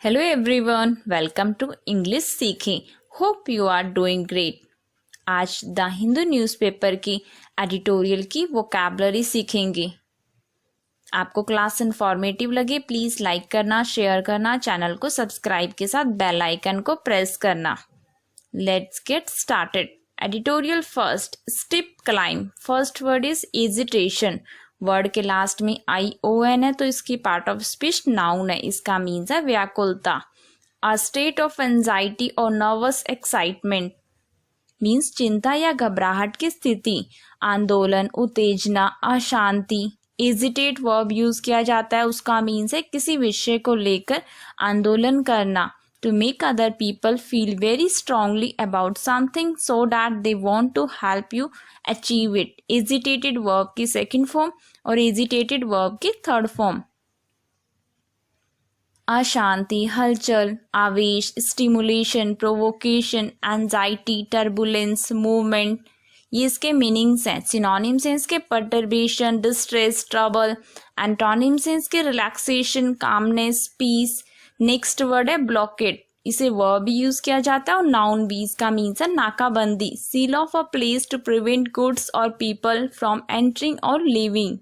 Hello everyone, welcome to English सीखें. Hope you are doing great. आज the Hindu newspaper की editorial की vocabulary सीखेंगे. आपको क्लास इन्फॉर्मेटिव लगे प्लीज़ लाइक करना, शेयर करना, चैनल को सब्सक्राइब के साथ बेल आइकन को प्रेस करना. Let's get started. Editorial first, steep climb. First word is agitation. Word के लास्ट में ION है तो इसकी पार्ट ऑफ स्पीच नाउन है. इसका मीन्स है व्याकुलता. अ स्टेट ऑफ एंजाइटी और नर्वस एक्साइटमेंट मीन्स चिंता या घबराहट की स्थिति. आंदोलन, उत्तेजना, अशांति. एजिटेट वर्ब यूज किया जाता है, उसका मीन्स है किसी विषय को लेकर आंदोलन करना. To make other people feel very strongly about something so that they want to help you achieve it. Agitated verb की second form और agitated verb की third form. अशांति, हलचल, आवेश, stimulation, provocation, anxiety, turbulence, movement, ये इसके meanings हैं. Synonyms हैं इसके पर्टर्बेशन, डिस्ट्रेस, ट्रबल. एंटोनिम्स हैं इसके relaxation, calmness, peace. Next word है ब्लॉकेड. इसे वर्ब भी यूज किया जाता है और नाउन भी. इसका मीन्स है नाकाबंदी. Seal off a place to prevent goods और पीपल फ्रॉम एंटरिंग और लिविंग.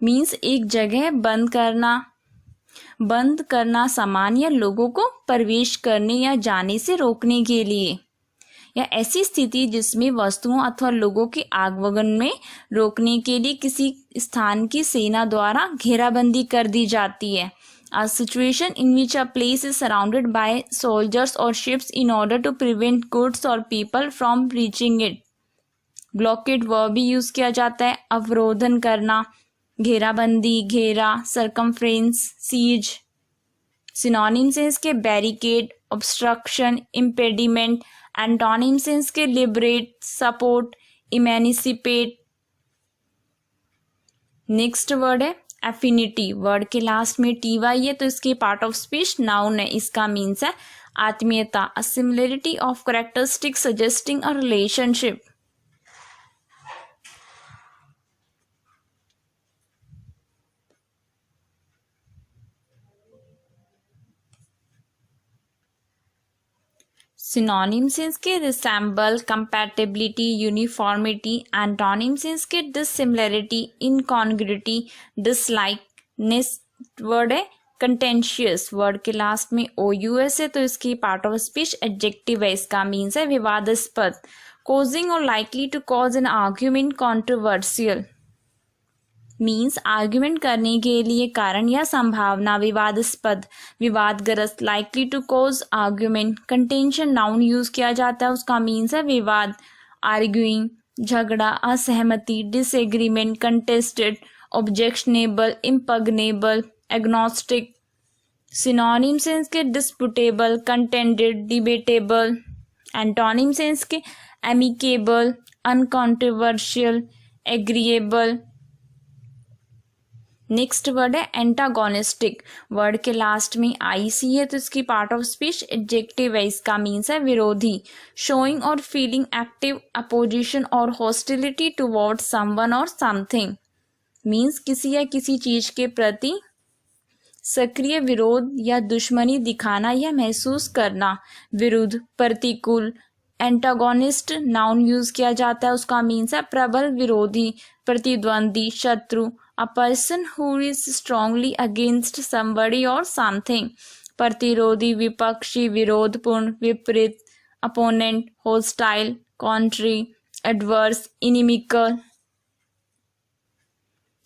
मीन्स एक जगह बंद करना सामान या लोगों को प्रवेश करने या जाने से रोकने के लिए, या ऐसी स्थिति जिसमें वस्तुओं अथवा लोगों के आगमन में रोकने के लिए किसी स्थान की सेना द्वारा घेराबंदी कर दी जाती है. A situation in which a place is surrounded by soldiers or ships in order to prevent goods or people from reaching it. Blockade verb भी यूज किया जाता है. अवरोधन करना, घेराबंदी, घेरा, circumference, siege. सिनोनिम्स हैं इसके बैरिकेड, ऑब्स्ट्रक्शन, इम्पेडिमेंट. एंटोनिम्स हैं इसके लिबरेट, सपोर्ट, इमेनिसिपेट. नेक्स्ट वर्ड है एफिनिटी. वर्ड के लास्ट में TY है तो इसकी पार्ट ऑफ स्पीच नाउन है. इसका मीन्स है आत्मीयता. A similarity of characteristic suggesting a relationship. Synonyms हैं इसके रिसेंबल, कंपैटिबिलिटी, यूनिफॉर्मिटी. एंटोनिम्स हैं इसके dissimilarity, incongruity, dislike. Next word है कंटेंशियस. वर्ड के लास्ट में OUS है तो इसकी पार्ट ऑफ स्पीच एडजेक्टिव है. इसका मीन्स है विवादास्पद. कॉजिंग और likely to cause an argument, controversial. Means argument करने के लिए कारण या संभावना. विवादास्पद, विवादग्रस्त. Likely to cause argument. Contention noun use किया जाता है, उसका मीन्स है विवाद. आर्ग्यूइंग, झगड़ा, असहमति, disagreement, contested, objectionable, impugnable, agnostic. Synonyms हैं इसके डिस्पुटेबल, कंटेंडेड, डिबेटेबल. एंटोनिम्स हैं इसके amicable, uncontroversial, agreeable. Next word है एंटागोनिस्टिक. वर्ड के लास्ट में IC है तो इसकी पार्ट ऑफ स्पीच एडजेक्टिव है. इसका मीन्स है विरोधी. शोइंग और फीलिंग एक्टिव अपोजिशन और हॉस्टिलिटी टुवर्ड समवन और समथिंग. मीन्स किसी या किसी चीज के प्रति सक्रिय विरोध या दुश्मनी दिखाना या महसूस करना. विरुद्ध, प्रतिकूल. एंटागोनिस्ट नाउन यूज किया जाता है, उसका मीन्स है प्रबल विरोधी, प्रतिद्वंदी, शत्रु. A person who is strongly against somebody or something. प्रतिरोधी, विपक्षी, विरोधपूर्ण, विपरीत. opponent, hostile, contrary, adverse, inimical.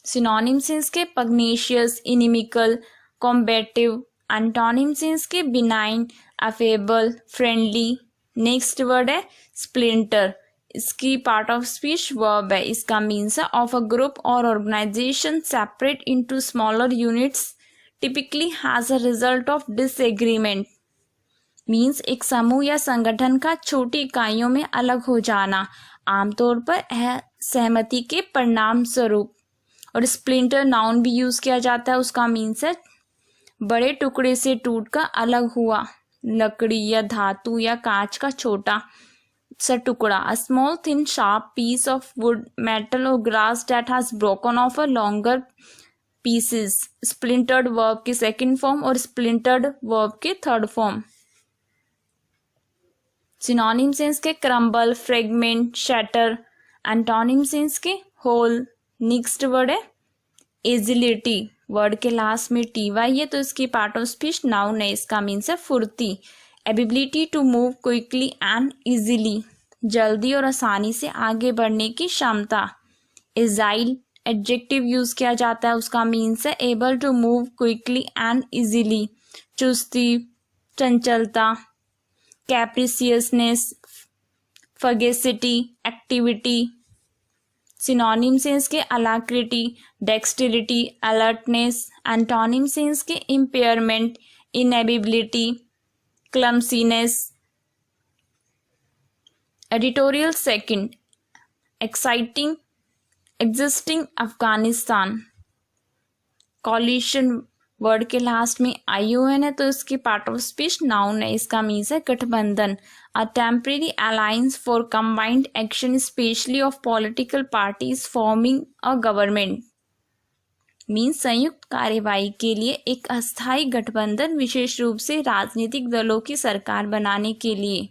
synonyms हैं इसके pugnacious, inimical, combative. antonyms हैं इसके benign, affable, friendly. Next word है splinter. इसकी पार्ट ऑफ स्पीच वर्ब है. इसका मीन्स है ऑफ अ ग्रुप और organisation separate into smaller units typically has a result of disagreement. Means एक समूह या संगठन का छोटी इकाइयों में अलग हो जाना, आमतौर पर सहमति के परिणाम स्वरूप. और स्प्लिंटर नाउन भी यूज किया जाता है, उसका मीन्स है बड़े टुकड़े से टूटकर अलग हुआ. लकड़ी या धातु या कांच का छोटा सा टुकड़ा. A small thin sharp piece of wood, metal or grass that has broken off a longer pieces, splintered verb की सेकंड फॉर्म और स्प्लिंटर्ड वर्ब के थर्ड फॉर्म। सिनोनिम सेंस के crumble, fragment, shatter. Antonym sense के whole. Next word है agility, word के last में T Y है तो इसकी पार्ट ऑफ स्पीच नाउन है, इसका मीन्स है फुर्ती। Ability to move quickly and easily, जल्दी और आसानी से आगे बढ़ने की क्षमता। एजाइल एडजेक्टिव यूज किया जाता है, उसका मीन्स है able to move quickly and easily, चुस्ती, चंचलता। Capriciousness, fugacity, activity. Synonym sense के alacrity, dexterity, alertness. Antonym sense के impairment, inability, clumsiness. Editorial second, exciting, existing Afghanistan. Coalition, word के लास्ट में ION है तो इसकी पार्ट ऑफ स्पीच नाउन है, इसका मीन्स है गठबंधन। A temporary alliance for combined action specially of political parties forming a government, means संयुक्त कार्यवाही के लिए एक अस्थायी गठबंधन, विशेष रूप से राजनीतिक दलों की सरकार बनाने के लिए,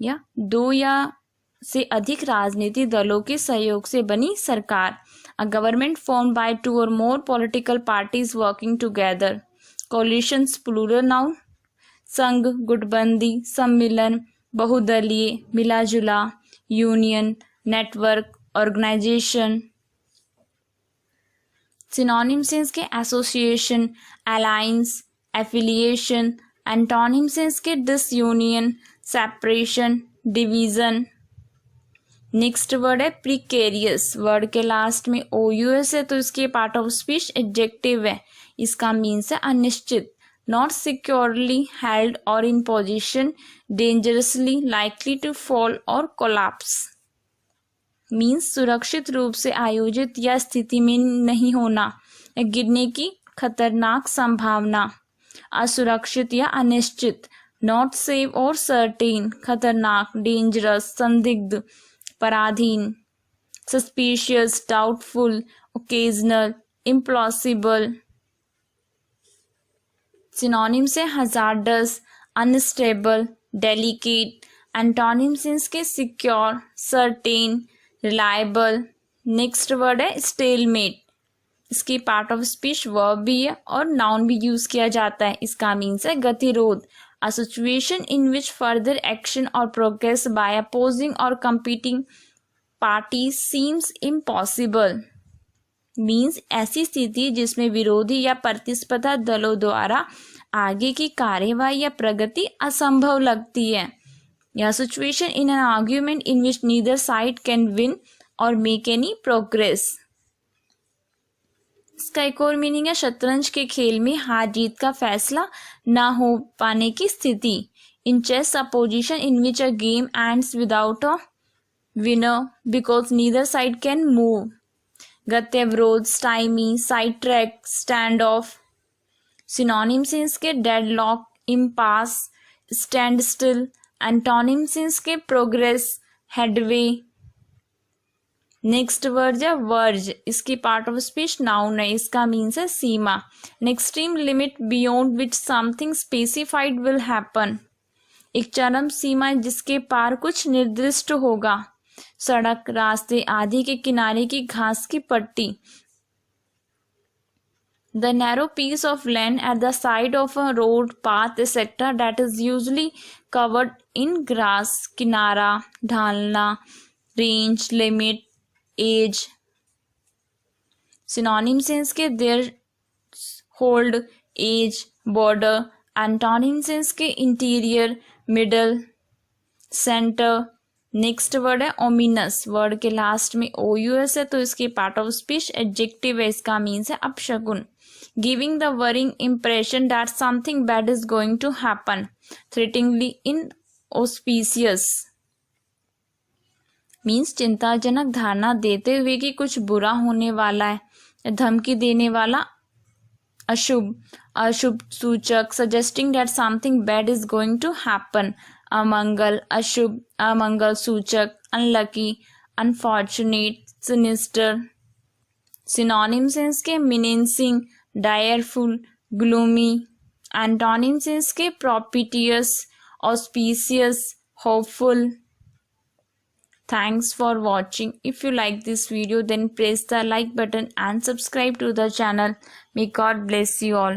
या दो या से अधिक राजनीतिक दलों के सहयोग से बनी सरकार। A government formed by two or more political parties working together. Coalitions plural noun, संघ, गुटबंदी, सम्मिलन, बहुदलीय, मिलाजुला, union, network, organisation. Synonym sense के association, alliance, affiliation. Antonym sense के disunion, separation, division. Next word है प्रिकेरियस, वर्ड के last में OUS है तो इसके पार्ट ऑफ स्पीच एडजेक्टिव है, इसका मीन्स है अनिश्चित। नॉट सिक्योरली हेल्ड और in position, dangerously likely to fall और कोलैप्स, मीन्स सुरक्षित रूप से आयोजित या स्थिति में नहीं होना या गिरने की खतरनाक संभावना। असुरक्षित या अनिश्चित। नॉट सेफ और सर्टेन, खतरनाक, डेंजरस, संदिग्ध, पराधीन। Suspicious, doubtful, occasional, impossible. Synonym से hazardous, unstable, delicate. Antonym sense के secure, certain, reliable. Next word है स्टेलमेट, इसकी पार्ट ऑफ स्पीच वर्ब भी है और नाउन भी यूज किया जाता है, इसका मीन्स है गतिरोध। A situation in which further action or progress by opposing or competing parties seems impossible, means ऐसी स्थिति जिसमें विरोधी या प्रतिस्पर्धा दलों द्वारा आगे की कार्यवाही या प्रगति असंभव लगती है। या situation in an argument in which neither side can win और मेक एनी प्रोग्रेस। इसका एक और मीनिंग है शतरंज के खेल में हार जीत का फैसला ना हो पाने की स्थिति। In chess a position in which a game ends without a winner because neither side can move. गत्यवरोध, stymie, side track, stand off. Synonym sense के deadlock, impasse, stand still. Antonym sense के प्रोग्रेस, हेडवे। नेक्स्ट वर्ड है verge, इसकी part of speech noun है, इसका means है सीमा। An extreme limit beyond which something specified will happen, एक चरम सीमा जिसके पार कुछ निर्दिष्ट होगा। सड़क, रास्ते आदि के किनारे की घास की पट्टी। The narrow piece of land at the side of a road, path etcetera that is usually covered in grass, किनारा, ढालना, range, limit, edge. Synonym sense के there, hold, edge, border. Antonym sense के interior, middle, centre. Next word है ominous, word के last में OUS है तो इसकी पार्ट ऑफ स्पीच एडजेक्टिव है, इसका मीन्स है अपशकुन। Giving the worrying impression that something bad is going to happen, threateningly inauspicious, means चिंताजनक धारणा देते हुए कि कुछ बुरा होने वाला है, धमकी देने वाला। अशुभ, अशुभ सूचक, suggesting that something bad is going to happen. अमंगल, अशुभ, अमंगल सूचक। Unlucky, unfortunate, sinister. सिनोनिम्स हैं इसके मिनेंसिंग, डायरफुल, ग्लूमी। एंटोनिम्स हैं इसके propitious, auspicious, hopeful. Thanks for watching. If you like this video, then press the like button and subscribe to the channel. May God bless you all.